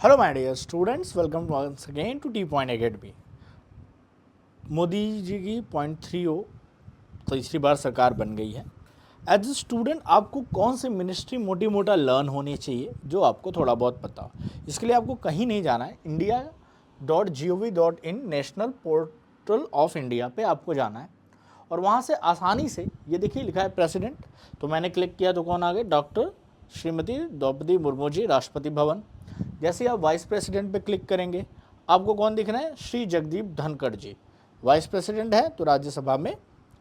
Hello my dear students, welcome once again to T point academy. Modi ji की .30 तीसरी बार सरकार बन गई है। एज ए स्टूडेंट आपको कौन सी मिनिस्ट्री मोटी मोटा लर्न होनी चाहिए जो आपको थोड़ा बहुत पता हो। इसके लिए आपको कहीं नहीं जाना है, india.gov.in national portal of India पे आपको जाना है और वहाँ से आसानी से ये देखिए लिखा है प्रेसिडेंट, तो मैंने क्लिक किया तो कौन आ गए, डॉक्टर श्रीमती द्रौपदी मुर्मू जी, राष्ट्रपति भवन। जैसे ही आप वाइस प्रेसिडेंट पे क्लिक करेंगे आपको कौन दिख रहे हैं, श्री जगदीप धनखड़ जी। वाइस प्रेसिडेंट है तो राज्यसभा में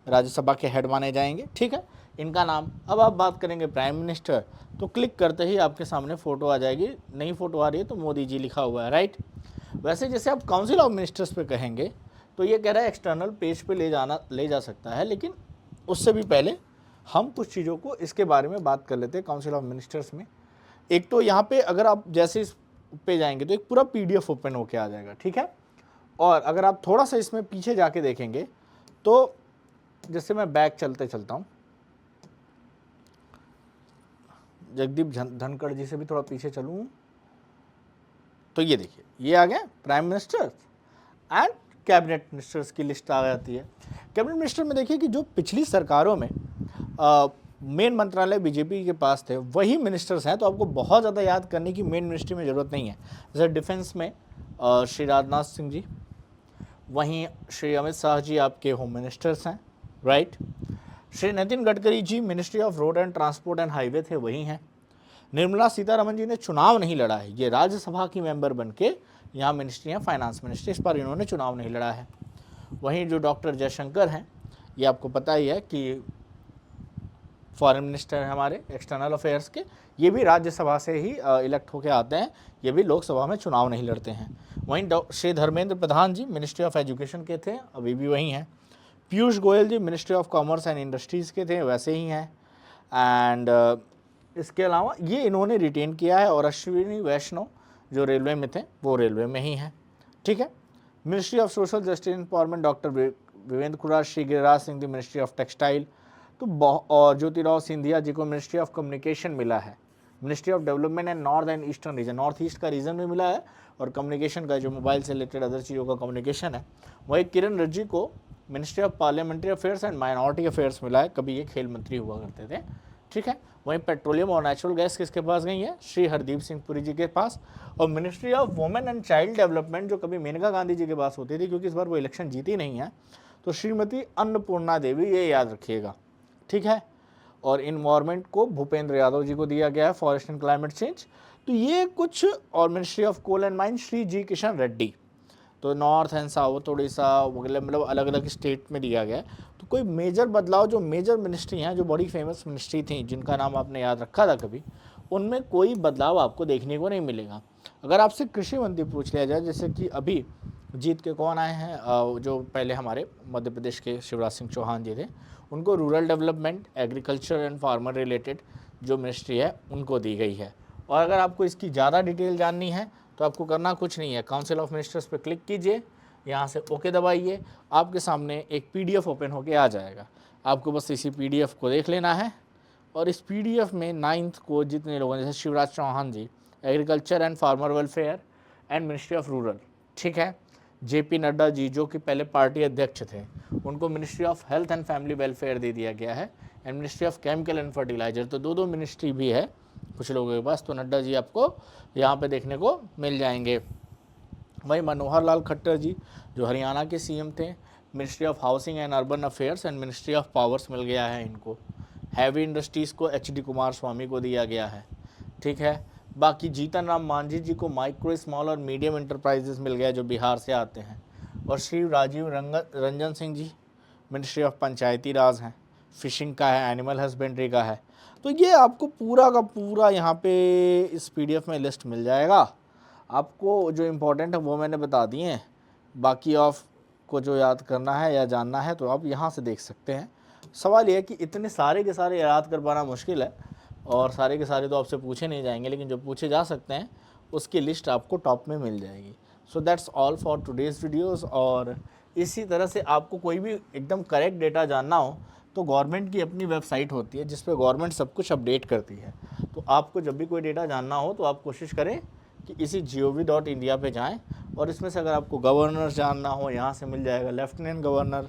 राज्यसभा के हेड माने जाएंगे, ठीक है। इनका नाम, अब आप बात करेंगे प्राइम मिनिस्टर, तो क्लिक करते ही आपके सामने फ़ोटो आ जाएगी। नई फ़ोटो आ रही है तो मोदी जी लिखा हुआ है, राइट। वैसे जैसे आप काउंसिल ऑफ मिनिस्टर्स पे कहेंगे तो ये कह रहा है एक्सटर्नल पेज पे ले जा सकता है, लेकिन उससे भी पहले हम कुछ चीज़ों को इसके बारे में बात कर लेते हैं काउंसिल ऑफ मिनिस्टर्स में। एक तो यहाँ पे अगर आप जैसे इस पे जाएंगे तो एक पूरा पीडीएफ ओपन होके आ जाएगा, ठीक है। और अगर आप थोड़ा सा इसमें पीछे जाके देखेंगे तो जैसे मैं बैक चलता हूँ, जगदीप धनखड़ जी से भी थोड़ा पीछे चलूँ तो ये देखिए ये आ गया prime minister and cabinet ministers की लिस्ट आ जाती है। कैबिनेट मिनिस्टर में देखिए कि जो पिछली सरकारों में मेन मंत्रालय बीजेपी के पास थे वही मिनिस्टर्स हैं, तो आपको बहुत ज़्यादा याद करने की मेन मिनिस्ट्री में ज़रूरत नहीं है। जैसे डिफेंस में श्री राजनाथ सिंह जी, वहीं श्री अमित शाह जी आपके होम मिनिस्टर्स हैं, right. Shri Nitin Gadkari ji ministry of road and transport and highway थे, वही हैं। निर्मला सीतारमन जी ने चुनाव नहीं लड़ा है, ये राज्यसभा की मेंबर बन के यहाँ मिनिस्ट्री हैं, फाइनेंस मिनिस्ट्री, इस पर इन्होंने चुनाव नहीं लड़ा है। वहीं जो डॉक्टर जयशंकर हैं, ये आपको पता ही है कि फॉरेन मिनिस्टर हैं हमारे एक्सटर्नल अफेयर्स के, ये भी राज्यसभा से ही इलेक्ट होकर आते हैं, ये भी लोकसभा में चुनाव नहीं लड़ते हैं। वहीं Shri Dharmendra Pradhan ji ministry of education के थे, अभी भी वही हैं। Piyush Goyal ji ministry of commerce and industries के थे, वैसे ही हैं। एंड इसके अलावा ये इन्होंने रिटेन किया है। और अश्विनी वैष्णव जो रेलवे में थे वो रेलवे में ही हैं, ठीक है। Ministry of social justice empowerment doctor Virendra Kumar, Shri Giriraj Singh ji ministry of textile, तो और ज्योतिराव सिंधिया जी को मिनिस्ट्री ऑफ कम्युनिकेशन मिला है। Ministry of development and north and eastern region, north east का रीजन भी मिला है, और कम्युनिकेशन का जो मोबाइल से रिलेटेड अदर चीज़ों का कम्युनिकेशन है। वही किरण रिजिजू को ministry of parliamentary affairs and minority affairs मिला है, कभी ये खेल मंत्री हुआ करते थे, ठीक है। वहीं पेट्रोलियम और नेचुरल गैस किसके पास गई है, श्री हरदीप सिंह पुरी जी के पास। और ministry of women and child development जो कभी मेनका गांधी जी के पास होती थी, क्योंकि इस बार वो इलेक्शन जीती नहीं है, तो श्रीमती अन्नपूर्णा देवी, ये याद रखिएगा, ठीक है। और इन्वायरमेंट को भूपेंद्र यादव जी को दिया गया है, फॉरेस्ट एंड क्लाइमेट चेंज, तो ये कुछ। और ministry of coal and mine Shri G Kishan Reddy, तो नॉर्थ एंड साउथ उड़ीसा वगैरह मतलब अलग अलग स्टेट में दिया गया है। तो कोई मेजर बदलाव, जो मेजर मिनिस्ट्री हैं, जो बड़ी फेमस मिनिस्ट्री थी जिनका नाम आपने याद रखा था कभी, उनमें कोई बदलाव आपको देखने को नहीं मिलेगा। अगर आपसे कृषि मंत्री पूछ लिया जाए, जैसे कि अभी जीत के कौन आए हैं, जो पहले हमारे मध्य प्रदेश के शिवराज सिंह चौहान जी थे, उनको rural development, agriculture and farmer related जो मिनिस्ट्री है उनको दी गई है। और अगर आपको इसकी ज़्यादा डिटेल जाननी है तो आपको करना कुछ नहीं है, काउंसिल ऑफ मिनिस्टर्स पे क्लिक कीजिए, यहाँ से ओके दबाइए, आपके सामने एक पीडीएफ ओपन होके आ जाएगा। आपको बस इसी पीडीएफ को देख लेना है। और इस पीडीएफ में 9th को जितने लोगों, जैसे Shivraj Chauhan ji agriculture and farmer welfare and ministry of rural, ठीक है। जेपी नड्डा जी जो कि पहले पार्टी अध्यक्ष थे, उनको ministry of health and family welfare दे दिया गया है, and ministry of chemical and fertilizer, तो दो मिनिस्ट्री भी है कुछ लोगों के पास, तो नड्डा जी आपको यहाँ पे देखने को मिल जाएंगे। वहीं मनोहर लाल खट्टर जी जो हरियाणा के सीएम थे, ministry of housing and urban affairs and ministry of powers मिल गया है इनको। हैवी इंडस्ट्रीज़ को एचडी कुमार स्वामी को दिया गया है, ठीक है। बाकी जीतन राम मांझी जी को माइक्रो स्मॉल और मीडियम इंटरप्राइजेस मिल गया जो बिहार से आते हैं। और श्री राजीव रंजन सिंह जी मिनिस्ट्री ऑफ पंचायती राज हैं, फिशिंग का है, एनिमल हस्बेंड्री का है। तो ये आपको पूरा का पूरा यहाँ पे इस पीडीएफ में लिस्ट मिल जाएगा। आपको जो इम्पोर्टेंट है वो मैंने बता दिए हैं, बाकी ऑफ को जो याद करना है या जानना है तो आप यहाँ से देख सकते हैं। सवाल यह है कि इतने सारे के सारे याद कर पाना मुश्किल है, और सारे के सारे तो आपसे पूछे नहीं जाएंगे, लेकिन जो पूछे जा सकते हैं उसकी लिस्ट आपको टॉप में मिल जाएगी। सो that's all for today's videos. और इसी तरह से आपको कोई भी एकदम करेक्ट डेटा जानना हो तो गवर्नमेंट की अपनी वेबसाइट होती है जिस पे गवर्नमेंट सब कुछ अपडेट करती है। तो आपको जब भी कोई डेटा जानना हो तो आप कोशिश करें कि इसी gov.india पे जाएं और इसमें से अगर आपको गवर्नर जानना हो यहाँ से मिल जाएगा, लेफ्टिनेंट गवर्नर,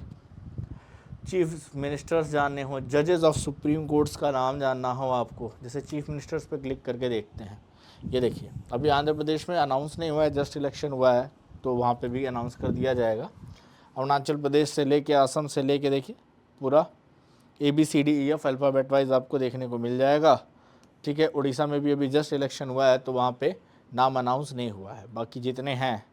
चीफ मिनिस्टर्स जानने हो, जजेस ऑफ सुप्रीम कोर्ट्स का नाम जानना हो आपको, जैसे चीफ मिनिस्टर्स पे क्लिक करके देखते हैं। ये देखिए अभी आंध्र प्रदेश में अनाउंस नहीं हुआ है, जस्ट इलेक्शन हुआ है तो वहाँ पे भी अनाउंस कर दिया जाएगा। अरुणाचल प्रदेश से लेके असम से लेके देखिए पूरा ABCDEF अल्फ़ाबेट वाइज आपको देखने को मिल जाएगा। ठीक है, उड़ीसा में भी अभी जस्ट इलेक्शन हुआ है तो वहाँ पे नाम अनाउंस नहीं हुआ है, बाकी जितने हैं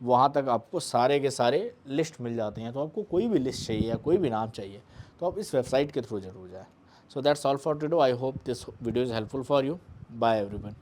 वहाँ तक आपको सारे के सारे लिस्ट मिल जाते हैं। तो आपको कोई भी लिस्ट चाहिए या कोई भी नाम चाहिए तो आप इस वेबसाइट के थ्रू जरूर जाए। So that's all for today. I hope this video is helpful for you. Bye everyone.